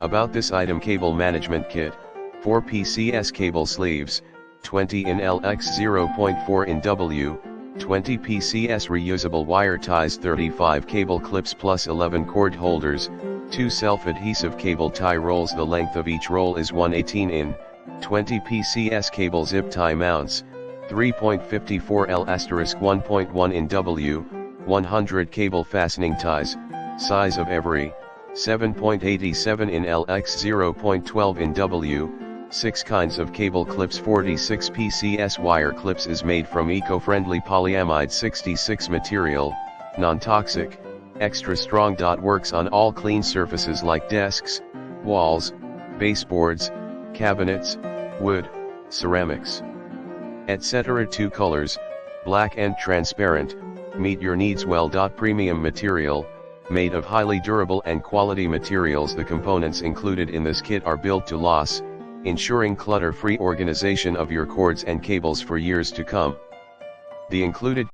About this item: cable management kit, 4 PCS cable sleeves, 20 in LX 0.4 in W, 20 PCS reusable wire ties, 35 cable clips plus 11 cord holders, 2 self-adhesive cable tie rolls. The length of each roll is 1/18 in, 20 PCS cable zip tie mounts, 3.54 L*1.1 in W, 100 cable fastening ties, size of every, 7.87 in LX 0.12 in W, 6 kinds of cable clips. 46 PCS wire clips is made from eco-friendly polyamide 66 material, non-toxic, extra strong. Works on all clean surfaces like desks, walls, baseboards, cabinets, wood, ceramics, etc. 2 colors, black and transparent, meet your needs well. Premium material, made of highly durable and quality materials. The components included in this kit are built to last, ensuring clutter-free organization of your cords and cables for years to come. The included